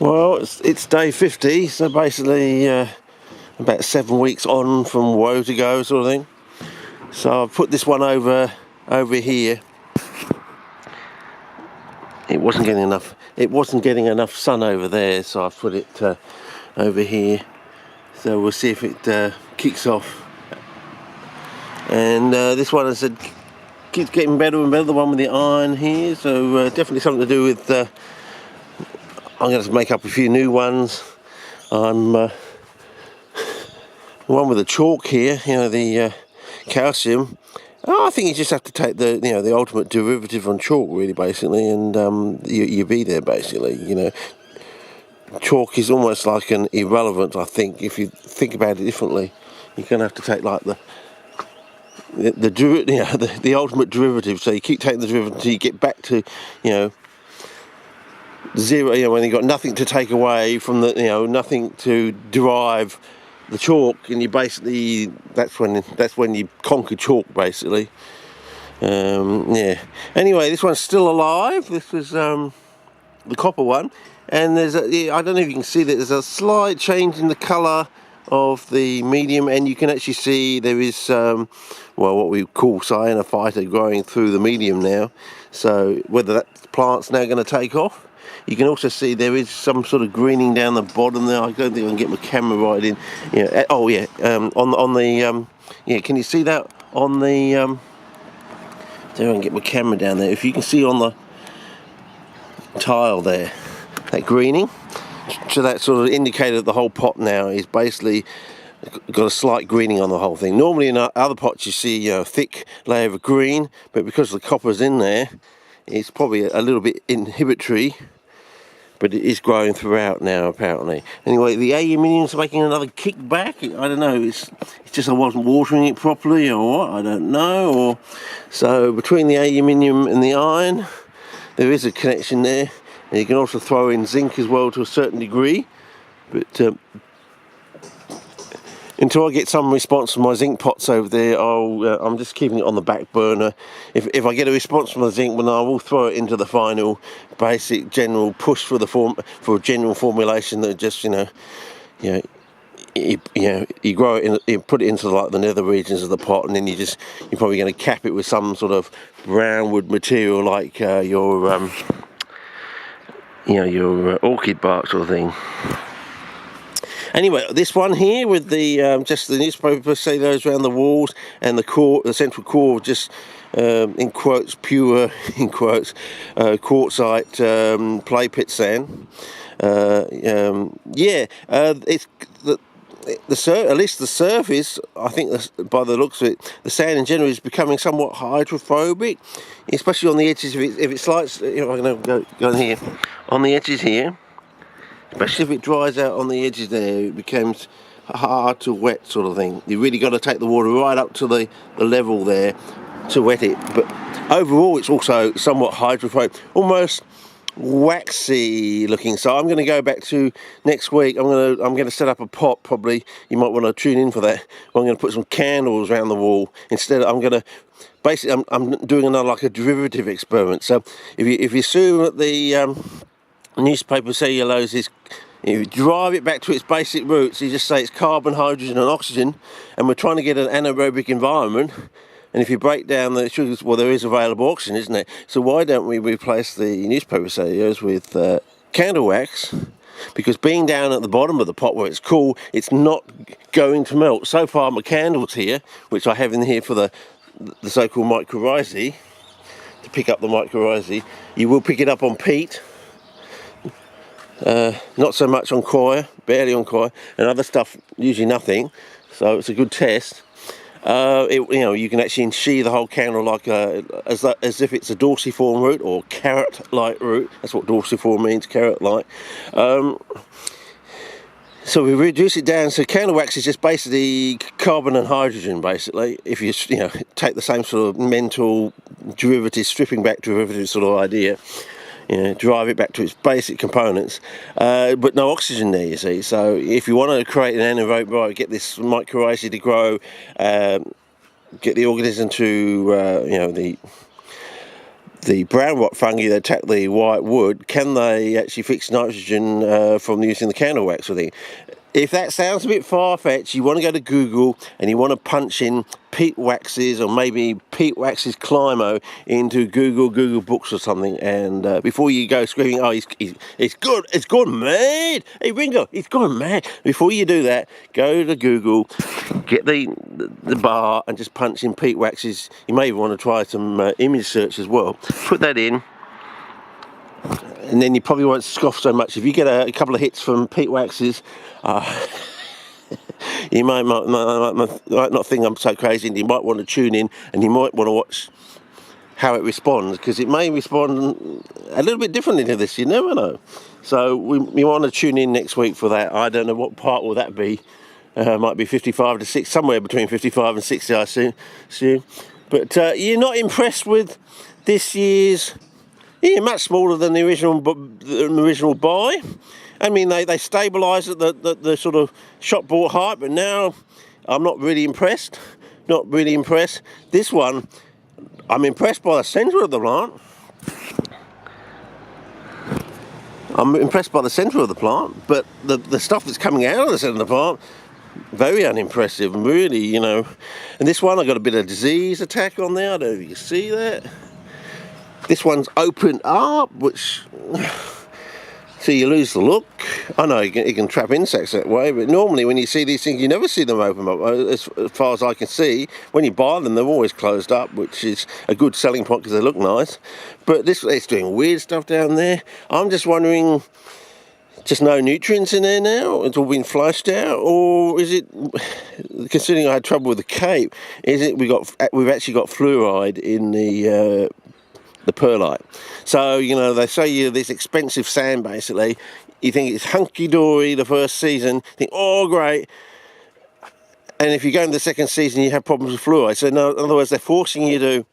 Well, it's day 50, so basically about 7 weeks on from woe to go sort of thing. So I've put this one over here. It wasn't getting enough sun over there, so I've put it over here. So we'll see if it kicks off. And this one, I said, keeps getting better and better, the one with the iron here, so definitely something to do with I'm going to make up a few new ones. I'm the one with the chalk here, the calcium. I think you just have to take the ultimate derivative on chalk, really, basically, and you be there, basically. Chalk is almost like an irrelevant, I think, if you think about it differently. You're going to have to take like the ultimate derivative. So you keep taking the derivative until you get back to zero, when you've got nothing to take away from nothing to derive the chalk, and you basically, that's when you conquer chalk, basically. Anyway, this one's still alive. This was the copper one, and I don't know if you can see that there's a slight change in the colour of the medium, and you can actually see there is what we call cyanophyta growing through the medium now. So whether that plant's now going to take off. You can also see there is some sort of greening down the bottom there. I don't think I can get my camera right in. On the can you see that on the see if I can get my camera down there. If you can see on the tile there, that greening, so that sort of indicated that the whole pot now is basically got a slight greening on the whole thing. Normally in other pots you see a thick layer of green, but because the copper's in there, it's probably a little bit inhibitory. But it is growing throughout now, apparently. Anyway, the aluminium's making another kickback. I don't know, it's just I wasn't watering it properly or what, I don't know. So between the aluminium and the iron, there is a connection there. And you can also throw in zinc as well to a certain degree. But until I get some response from my zinc pots over there, I'm just keeping it on the back burner. If I get a response from the zinc, then I will throw it into the final basic general push for a general formulation that just you grow it you put it into like the nether regions of the pot, and then you're probably going to cap it with some sort of brown wood material like your orchid bark sort of thing. Anyway, this one here with the just the newspaper cellulose around the walls and the core, the central core, just in quotes pure quartzite play pit sand. It's at least the surface. I think by the looks of it, the sand in general is becoming somewhat hydrophobic, especially on the edges. If it slides, I'm going to go in here on the edges here. Especially if it dries out on the edges there, it becomes hard to wet sort of thing. You really got to take the water right up to the level there to wet it. But overall, it's also somewhat hydrophobic, almost waxy looking. So I'm going to go back to next week. I'm going to set up a pot. Probably you might want to tune in for that. I'm going to put some candles around the wall instead. I'm doing another like a derivative experiment. So if you assume that the newspaper cellulose is, if you drive it back to its basic roots, you just say it's carbon, hydrogen and oxygen, and we're trying to get an anaerobic environment. And if you break down the sugars, well, there is available oxygen, isn't it? So why don't we replace the newspaper cellulose with candle wax? Because being down at the bottom of the pot where it's cool, it's not going to melt. So far my candles here, which I have in here for the so-called mycorrhizae, to pick up the mycorrhizae, you will pick it up on peat. Not so much on coir, barely on coir, and other stuff usually nothing. So it's a good test. You can actually ensheathe the whole candle like as if it's a dorsiform root or carrot-like root. That's what dorsiform means, carrot-like. So we reduce it down. So candle wax is just basically carbon and hydrogen, basically. If you take the same sort of mental derivative, stripping back derivative sort of idea. Drive it back to its basic components, but no oxygen there, you see. So if you want to create an anaerobic, get this mycorrhizae to grow, get the organism to, the brown rot fungi that attack the white wood, can they actually fix nitrogen from using the candle wax or thing? If that sounds a bit far-fetched, you want to go to Google and you want to punch in peat waxes or maybe peat waxes Climo into Google Books or something, and before you go screaming, oh, it's gone mad, hey Ringo, it's gone mad, before you do that, go to Google, get the bar and just punch in peat waxes. You may even want to try some image search as well. Put that in, and then you probably won't scoff so much. If you get a couple of hits from peat waxes, you might not think I'm so crazy, and you might want to tune in and you might want to watch how it responds, because it may respond a little bit differently to this, you never know. So we want to tune in next week for that. I don't know what part will that be. Might be 55 to 60, somewhere between 55 and 60 I assume. But you're not impressed with this year's. Yeah, much smaller than the original buy. I mean, they stabilised at the sort of shop bought height, but now I'm not really impressed. Not really impressed. This one, I'm impressed by the centre of the plant. I'm impressed by the centre of the plant, but the stuff that's coming out of the centre of the plant, very unimpressive, really, you know. And this one, I got a bit of disease attack on there. I don't know if you can see that. This one's opened up, which, so you lose the look. I know you can trap insects that way, but normally when you see these things, you never see them open up. As far as I can see, when you buy them, they're always closed up, which is a good selling point because they look nice. But it's doing weird stuff down there. I'm just wondering, just no nutrients in there now? It's all been flushed out, or is it? Considering I had trouble with the Cape, is it we've actually got fluoride in the perlite? So, you know, they say you this expensive sand, basically, you think it's hunky-dory the first season, think, oh great, and if you go into the second season you have problems with fluoride. So in other words, they're forcing you to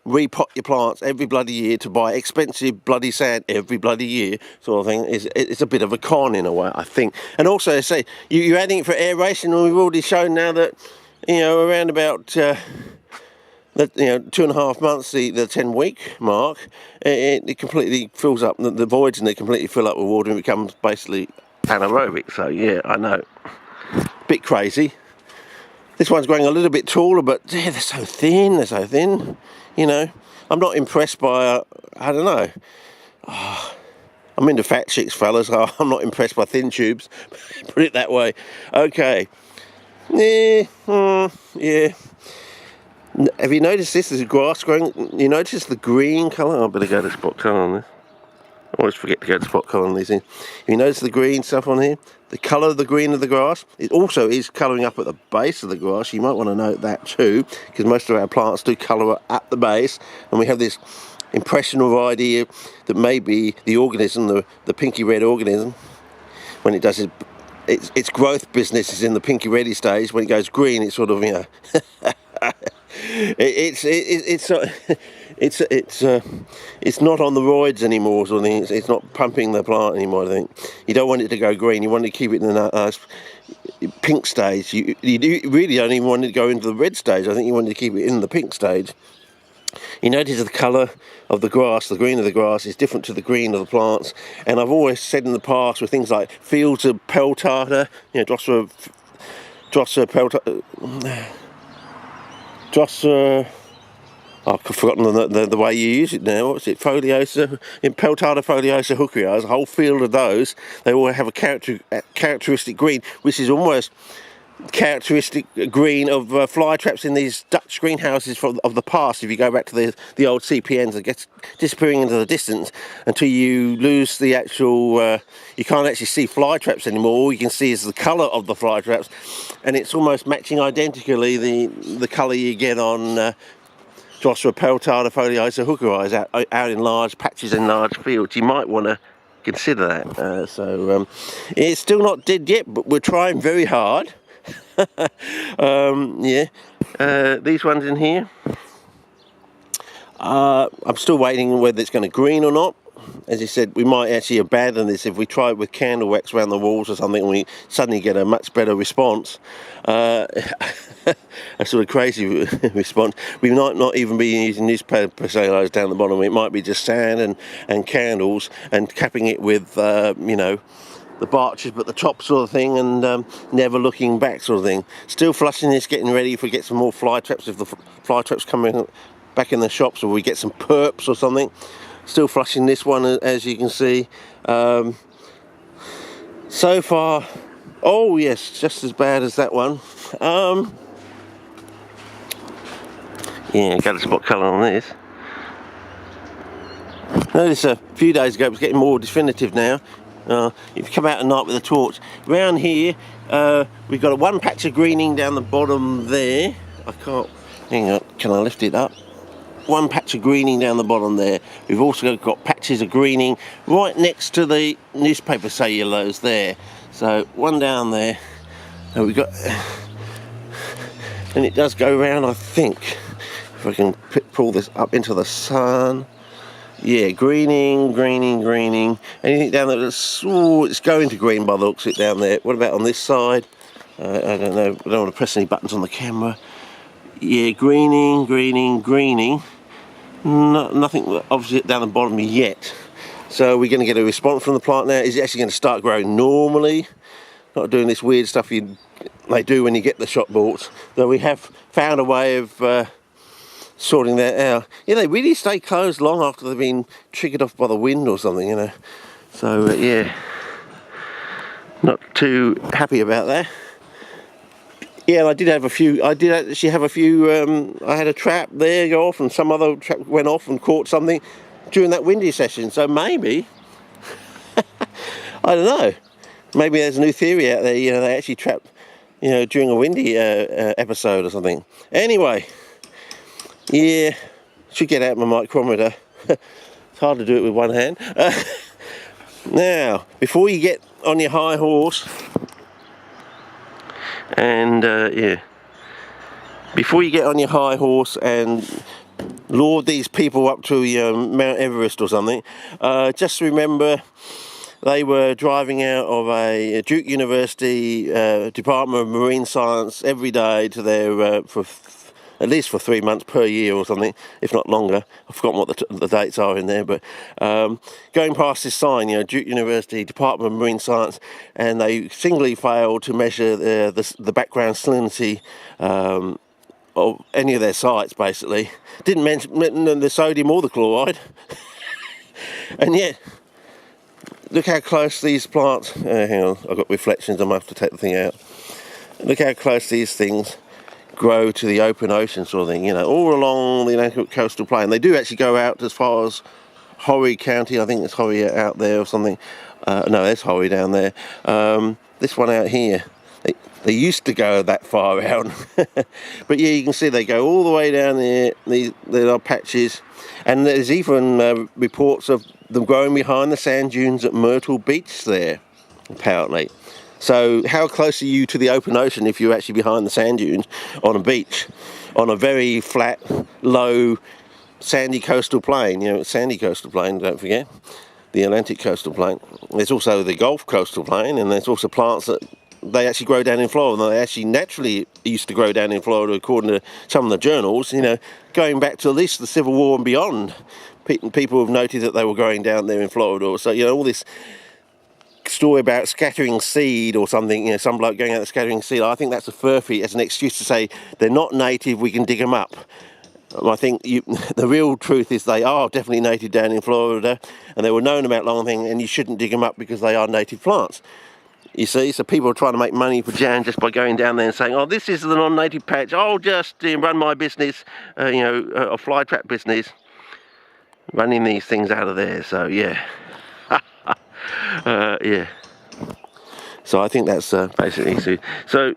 repot your plants every bloody year, to buy expensive bloody sand every bloody year, sort of thing. It's a bit of a con in a way, I think. And also they say you're adding it for aeration, and we've already shown now that, you know, around about 2.5 months, the 10-week mark, it completely fills up, the voids in there completely fill up with water and becomes basically anaerobic. So yeah, I know, bit crazy. This one's growing a little bit taller, but yeah, they're so thin, you know. I'm not impressed by, I don't know, I'm into fat chicks, fellas. I'm not impressed by thin tubes, put it that way. Okay, yeah. Have you noticed this? There's grass growing. You notice the green colour? I better go to spot colour on this. I always forget to go to spot colour on these things. Have you noticed the green stuff on here? The colour of the green of the grass. It also is colouring up at the base of the grass. You might want to note that too, because most of our plants do colour at the base, and we have this impressionable idea that maybe the organism, the pinky red organism, when it does its growth business is in the pinky reddy stage. When it goes green, it's sort of, you know. It's not on the roids anymore, sort of thing. It's not pumping the plant anymore, I think. You don't want it to go green. You want to keep it in a pink stage. You really don't even want it to go into the red stage. I think you want to keep it in the pink stage. You notice the colour of the grass, the green of the grass is different to the green of the plants. And I've always said in the past with things like fields of peltata, you know, Drosera peltata, I've forgotten the way you use it now. What's it? Foliosa, in Peltata foliosa hookeria. There's a whole field of those. They all have a characteristic green, which is almost characteristic green of fly traps in these Dutch greenhouses of the past. If you go back to the old CPNs, it gets disappearing into the distance until you lose the actual. You can't actually see fly traps anymore. All you can see is the colour of the fly traps, and it's almost matching identically the colour you get on Drosera peltata foliosa hookeria out in large patches in large fields. You might want to consider that. It's still not dead yet, but we're trying very hard. These ones in here, I'm still waiting whether it's going to green or not. as you said, we might actually abandon this if we try it with candle wax around the walls or something, and we suddenly get a much better response. A sort of crazy response. We might not even be using newspaper cellulose down the bottom. It might be just sand and candles, and capping it with you know, the barches but the top sort of thing, and never looking back sort of thing. Still flushing this, getting ready if we get some more fly traps, if the fly traps coming back in the shops, or we get some perps or something. Still flushing this one, as you can see. So far, oh yes, just as bad as that one. Yeah, got a spot colour on this. Notice a few days ago it was getting more definitive now. If you come out at night with a torch, round here we've got one patch of greening down the bottom there. I can't, hang on, can I lift it up? One patch of greening down the bottom there. We've also got patches of greening right next to the newspaper cellulose there. So one down there, and we've got, and it does go round, I think, if I can pull this up into the sun. Yeah, greening. Anything down there that's, ooh, it's going to green by the looks of it down there. What about on this side? I don't know, I don't want to press any buttons on the camera. Yeah, greening. Nothing obviously down the bottom yet. So we're going to get a response from the plant now. Is it actually going to start growing normally? Not doing this weird stuff they do when you get the shop bought. Though we have found a way of sorting that out. Yeah, they really stay closed long after they've been triggered off by the wind or something, you know. So yeah, not too happy about that. Yeah, and I did actually have a few, I had a trap there go off, and some other trap went off and caught something during that windy session. So maybe, I don't know, maybe there's a new theory out there, you know, they actually trap, you know, during a windy episode or something. Anyway, yeah, should get out my micrometer. It's hard to do it with one hand. Now, before you get on your high horse, and yeah, before you get on your high horse and lure these people up to Mount Everest or something, just remember they were driving out of a Duke University Department of Marine Science every day to their for at least for 3 months per year or something, if not longer. I've forgotten what the dates are in there, but going past this sign, you know, Duke University Department of Marine Science, and they singly failed to measure the background salinity of any of their sites, basically. Didn't mention the sodium or the chloride. And yet, look how close these plants, hang on, I've got reflections, I might have to take the thing out. Look how close these things grow to the open ocean sort of thing, you know, all along the Atlantic coastal plain. They do actually go out as far as Horry County. I think it's Horry out there or something. No, there's Horry down there. This one out here, they used to go that far out. But yeah, you can see they go all the way down there. There are patches, and there's even reports of them growing behind the sand dunes at Myrtle Beach there, apparently. So how close are you to the open ocean if you're actually behind the sand dunes on a beach, on a very flat, low, sandy coastal plain? You know, sandy coastal plain, don't forget, the Atlantic coastal plain. There's also the Gulf coastal plain, and there's also plants that they actually grow down in Florida. They actually naturally used to grow down in Florida, according to some of the journals, you know, going back to at least the Civil War and beyond. People have noted that they were growing down there in Florida. So, you know, all this story about scattering seed or something, you know, some bloke going out and scattering seed, I think that's a furphy as an excuse to say they're not native, we can dig them up. I think the real truth is they are definitely native down in Florida, and they were known about long thing, and you shouldn't dig them up because they are native plants. You see, so people are trying to make money for Jan just by going down there and saying, oh, this is the non-native patch, I'll just run my business, you know, a fly trap business, running these things out of there. So yeah. Yeah, so I think that's basically so.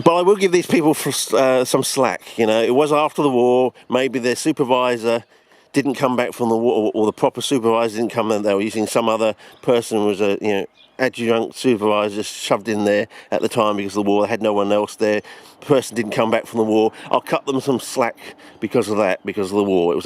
But I will give these people some slack. You know, it was after the war. Maybe their supervisor didn't come back from the war, or the proper supervisor didn't come in. They were using some other person who was a, you know, adjunct supervisor just shoved in there at the time because of the war. They had no one else there. The person didn't come back from the war. I'll cut them some slack because of that, because of the war. It was